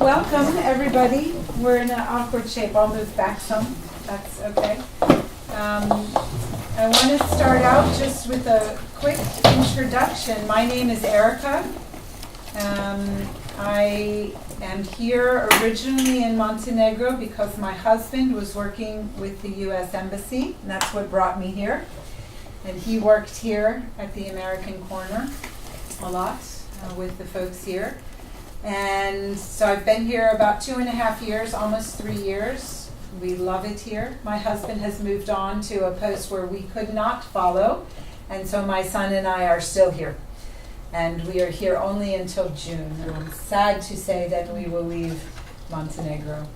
welcome everybody. We're in an awkward shape. I'll move back some. That's okay. I want to start out just with a quick introduction. My name is Erica. I am here originally in Montenegro because my husband was working with the U.S. Embassy, and that's what brought me here. And he worked here at the American Corner a lot with the folks here. And so I've been here about 2.5 years, almost 3 years. We love it here. My husband has moved on to a post where we could not follow, and so my son and I are still here. And we are here only until June. And I'm sad to say that we will leave Montenegro.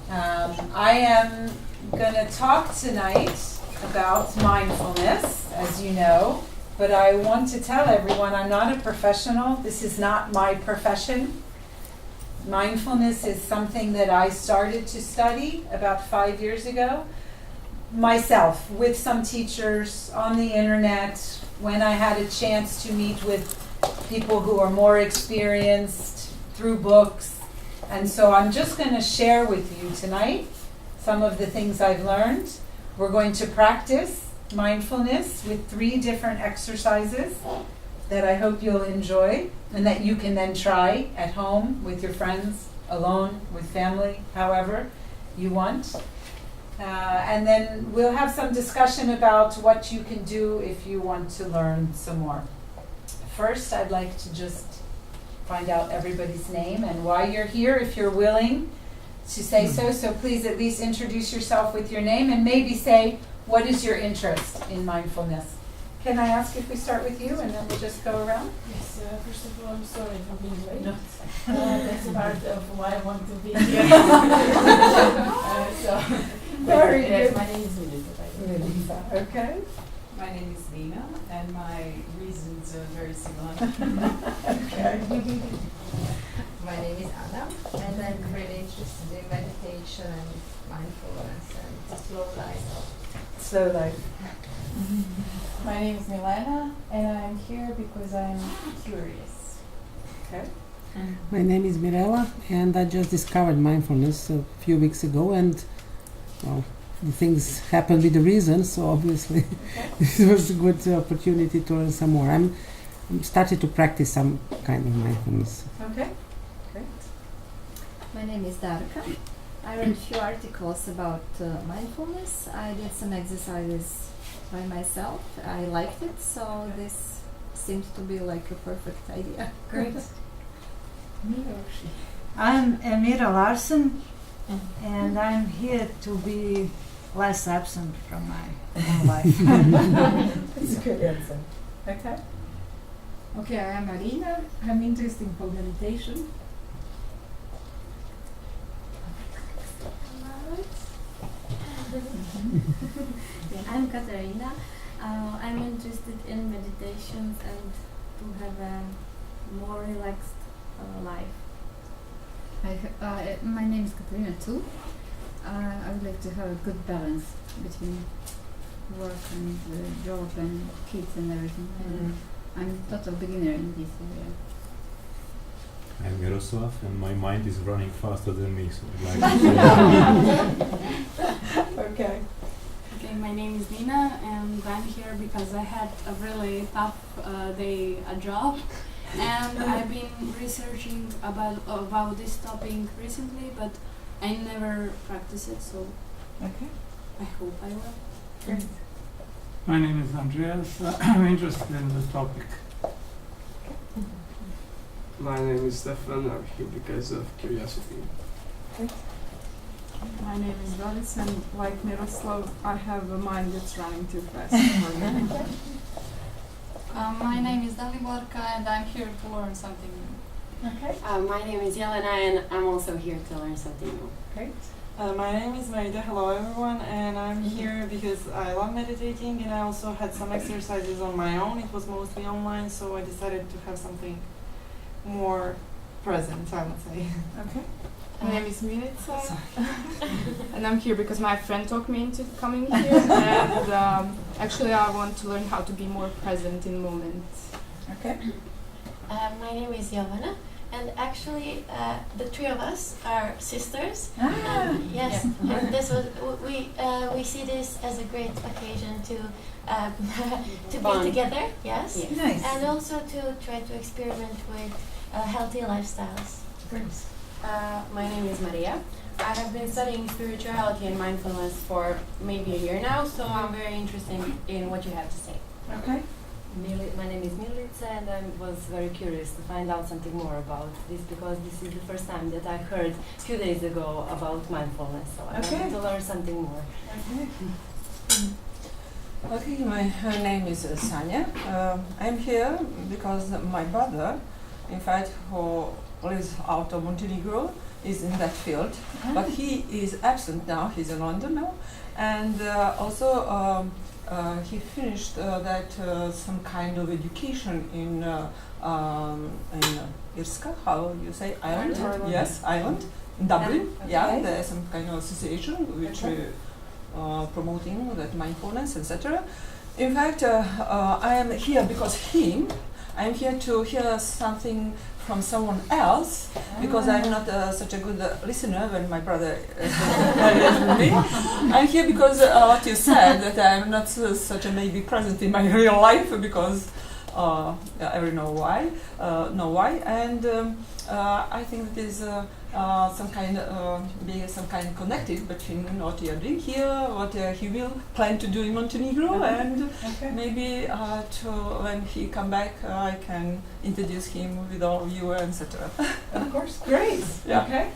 I am going to talk tonight about mindfulness, as you know. But I want to tell everyone I'm not a professional. This is not my profession. Mindfulness is something that I started to study about 5 years ago myself with some teachers on the internet when I had a chance to meet with people who are more experienced through books. And so I'm just going to share with you tonight some of the things I've learned. We're going to practice mindfulness with 3 different exercises that I hope you'll enjoy and that you can then try at home with your friends, alone, with family, however you want. And then we'll have some discussion about what you can do if you want to learn some more. First, I'd like to just find out everybody's name and why you're here, if you're willing to say so. So please at least introduce yourself with your name and maybe say, what is your interest in mindfulness? Can I ask if we start with you and then we'll just go around? Yes, first of all, I'm sorry for being late. No. That's part of why I want to be here. Very yes, good. my name is Melissa. Okay. My name is Nina, and my reasons are very similar. Okay. My name is Anna, and I'm really interested in meditation and mindfulness and slow life. Slow life. My name is Milena, and I'm here because I'm curious. Okay. My name is Mirella, and I just discovered mindfulness a few weeks ago, and well, the things happen with a reason, so obviously this was a good opportunity to learn some more. I'm starting to practice some kind of mindfulness. Okay. Great. My name is Darka. I read a few articles about mindfulness. I did some exercises by myself. I liked it, so this seems to be like a perfect idea. Great. I'm Emira Larsen, and I'm here to be less absent from my own life. That's a good answer. Okay. Okay, I am Marina. I'm interested in meditation. I'm Katarina. I'm interested in meditations and to have a more relaxed life. My name is Katarina too. I would like to have a good balance between work and job and kids and everything. I'm a total beginner in this area. I'm Miroslav, and my mind is running faster than me, so I'd like to Okay. Okay, my name is Nina, and I'm here because I had a really tough day at job, and I've been researching about this topic recently, but I never practiced it, so Okay. I hope I will. Great. My name is Andreas. I'm interested in the topic. My name is Stefan. I'm here because of curiosity. My name is Doris, and like Miroslav, I have a mind that's running too fast. My name is Daliborka, and I'm here to learn something new. Okay. My name is Jelena, and I'm also here to learn something new. Great. My name is Marita. Hello, everyone, and I'm here because I love meditating, and I also had some exercises on my own. It was mostly online, so I decided to have something more present, I would say. Okay. My name is Milica, and I'm here because my friend talked me into coming here, and actually I want to learn how to be more present in moments. Okay. My name is Jovana, And actually, the three of us are sisters. Ah. Yes, and this was we see this as a great occasion to to Bond. be together. Yes, Yes. Nice. and also to try to experiment with healthy lifestyles. My name is Maria. I have been studying spirituality and mindfulness for maybe a year now, so I'm very interested in what you have to say. Okay. My name is Milica, and I was very curious to find out something more about this because this is the first time that I heard a few days ago about mindfulness, so I wanted to learn something more. Okay, my name is Sanya. I'm here because my brother, in fact, who lives out of Montenegro, is in that field, but he is absent now. He's in London now, and also he finished that some kind of education in Irska, how you say, Ireland? Ireland. Yes, Ireland, in Dublin. Okay. Yeah, there's some kind of association which promoting that mindfulness, etc. In fact, I am here because I'm here to hear something from someone else because I'm not such a good listener when my brother is with me. I'm here because what you said, that I'm not such a maybe present in my real life because I already know why, and I think that is some kind connected between what you are doing here, what he will plan to do in Montenegro, and maybe when he come back, I can introduce him with all of you, etc. Of course, great. Yeah. Okay.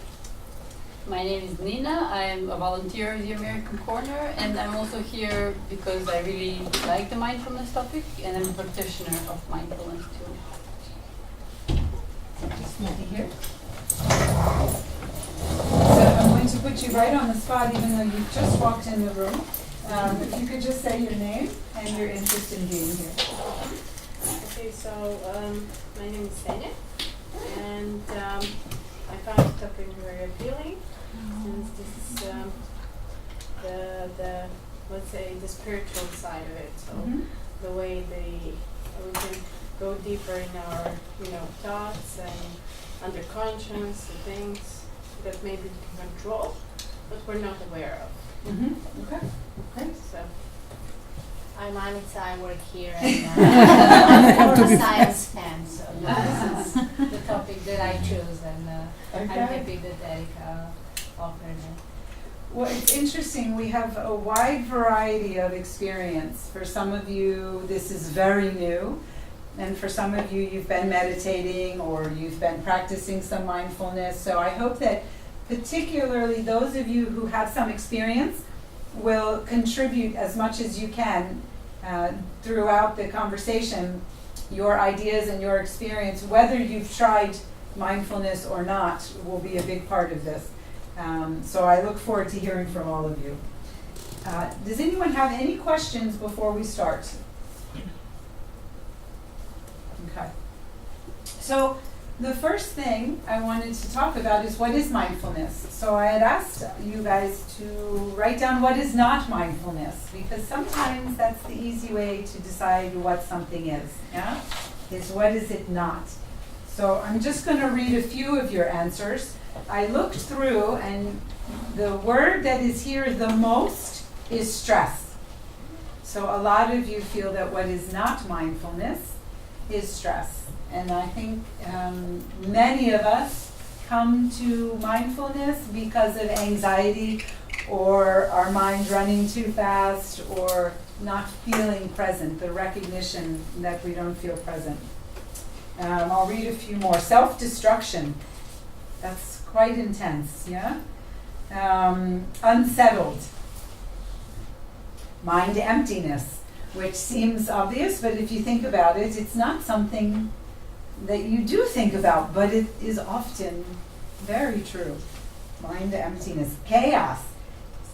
My name is Nina. I'm a volunteer at the American Corner, and I'm also here because I really like the mindfulness topic, and I'm a practitioner of mindfulness too. Just maybe here. So I'm going to put you right on the spot, even though you just walked in the room. If you could just say your name and your interest in being here. Okay, so my name is Sene, and I found the topic very appealing, since this is the let's say the spiritual side of it. So the way we can go deeper in our thoughts and under conscience, the things that maybe we can control, but we're not aware of. Okay. Great. So I'm Anita, I work here and I'm a science fan, so this is the topic that I chose, and I'm happy that Erica offered it. Well, it's interesting. We have a wide variety of experience. For some of you, this is very new. And for some of you, you've been meditating or you've been practicing some mindfulness. So I hope that particularly those of you who have some experience will contribute as much as you can throughout the conversation, your ideas and your experience, whether you've tried mindfulness or not, will be a big part of this. So I look forward to hearing from all of you. Does anyone have any questions before we start? Okay. So the first thing I wanted to talk about is what is mindfulness. So I had asked you guys to write down what is not mindfulness, because sometimes that's the easy way to decide what something is. Yeah? Is what is it not? So I'm just going to read a few of your answers. I looked through, and the word that is here the most is stress. So a lot of you feel that what is not mindfulness is stress. And I think many of us come to mindfulness because of anxiety or our mind running too fast or not feeling present, the recognition that we don't feel present. I'll read a few more. Self-destruction. That's quite intense, yeah? Unsettled. Mind emptiness, which seems obvious, but if you think about it, it's not something that you do think about, but it is often very true. Mind emptiness. Chaos.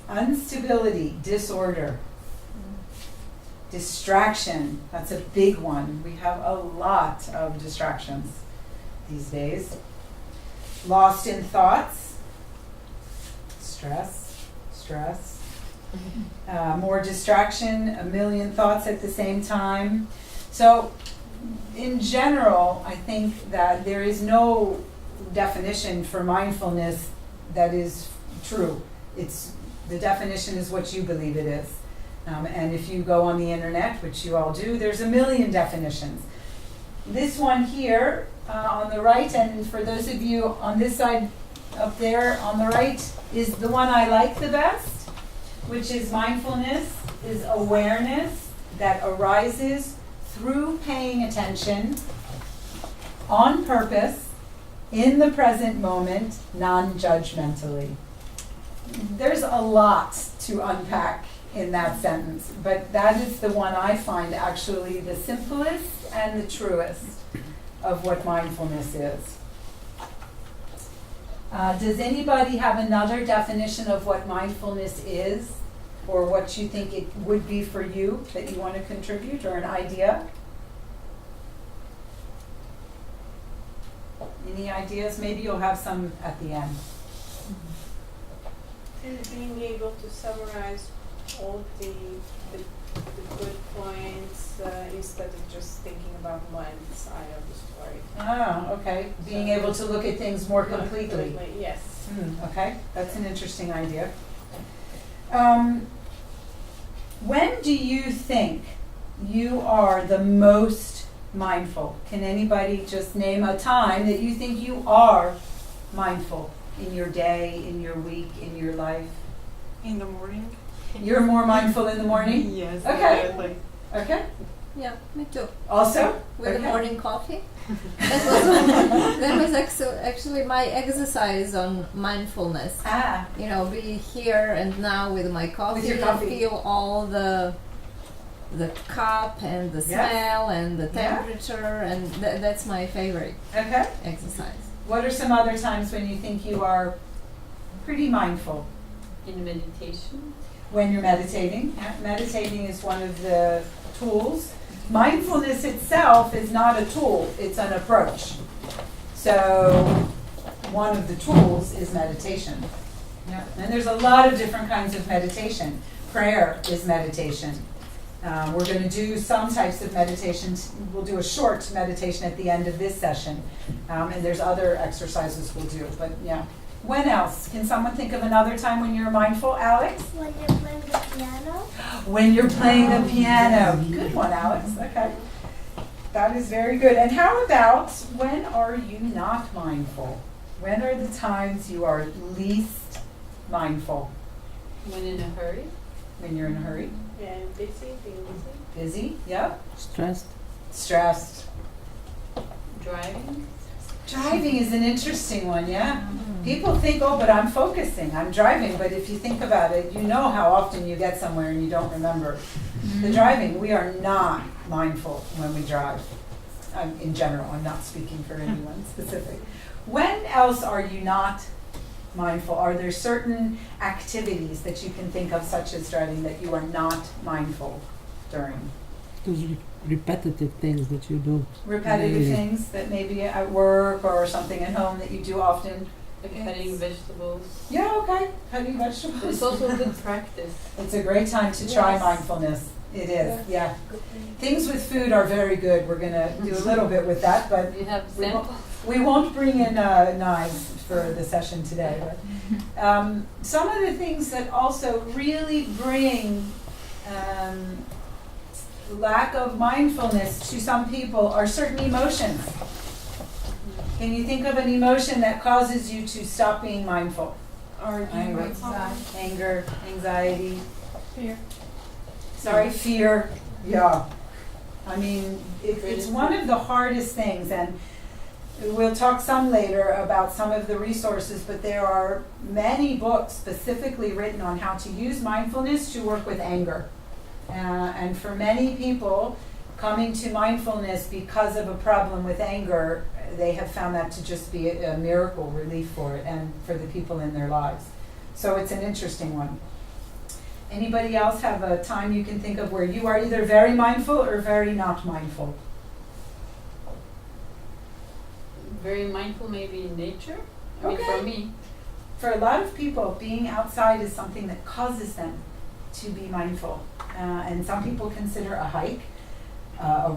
Instability. Disorder. Distraction. That's a big one. We have a lot of distractions these days. Lost in thoughts. Stress. More distraction, a million thoughts at the same time. So in general, I think that there is no definition for mindfulness that is true. The definition is what you believe it is. And if you go on the internet, which you all do, there's a million definitions. This one here on the right, and for those of you on this side up there on the right, is the one I like the best, which is mindfulness is awareness that arises through paying attention on purpose in the present moment, non-judgmentally. There's a lot to unpack in that sentence, but that is the one I find actually the simplest and the truest of what mindfulness is. Does anybody have another definition of what mindfulness is, or what you think it would be for you that you want to contribute, or an idea? Any ideas? Maybe you'll have some at the end. Being able to summarize all the good points instead of just thinking about one side of the story. Ah, okay. Being able to look at things more completely. Yes. Okay, that's an interesting idea. When do you think you are the most mindful? Can anybody just name a time that you think you are mindful in your day, in your week, in your life? In the morning. You're more mindful in the morning? Yes. Okay. Okay. Yeah, me too. Also? With the Okay. morning coffee. That was actually my exercise on mindfulness. Ah. You know, be here and now with my coffee, With your coffee. feel all the cup and the smell and the temperature, and that's my favorite exercise. What are some other times when you think you are pretty mindful? In meditation. When you're meditating. Meditating is one of the tools. Mindfulness itself is not a tool, it's an approach. So one of the tools is meditation. Yeah. And there's a lot of different kinds of meditation. Prayer is meditation. We're going to do some types of meditations. We'll do a short meditation at the end of this session. And there's other exercises we'll do. But yeah. When else? Can someone think of another time when you're mindful? Alex? When you're playing the piano. When you're playing the piano. Good one, Alex. Okay. That is very good. And how about when are you not mindful? When are the times you are least mindful? When in a hurry. When you're in a hurry. Yeah, being busy. Busy, yep. Stressed. Stressed. Driving. Driving is an interesting one, yeah. People think, oh, but I'm focusing, I'm driving, but if you think about it, you know how often you get somewhere and you don't remember. The driving, we are not mindful when we drive. In general, I'm not speaking for anyone specific. When else are you not mindful? Are there certain activities that you can think of, such as driving, that you are not mindful during? Those repetitive things that you do. Repetitive daily. things that maybe at work or something at home that you do often. Like cutting vegetables. Yeah, okay. Cutting vegetables. It's also a good practice. It's a great time to try mindfulness. It is, yeah. Things with food are very good. We're going to do a little bit with that, but You have samples. we won't bring in knives for the session today. But some of the things that also really bring lack of mindfulness to some people are certain emotions. Can you think of an emotion that causes you to stop being mindful? Anger, anxiety. Fear. Sorry, fear. Yeah. I mean, it's one of the hardest things, and we'll talk some later about some of the resources, but there are many books specifically written on how to use mindfulness to work with anger. And for many people, coming to mindfulness because of a problem with anger, they have found that to just be a miracle relief for it and for the people in their lives. So it's an interesting one. Anybody else have a time you can think of where you are either very mindful or very not mindful? Very mindful maybe in nature. I mean, Okay. for me. For a lot of people, being outside is something that causes them to be mindful. And some people consider a hike, a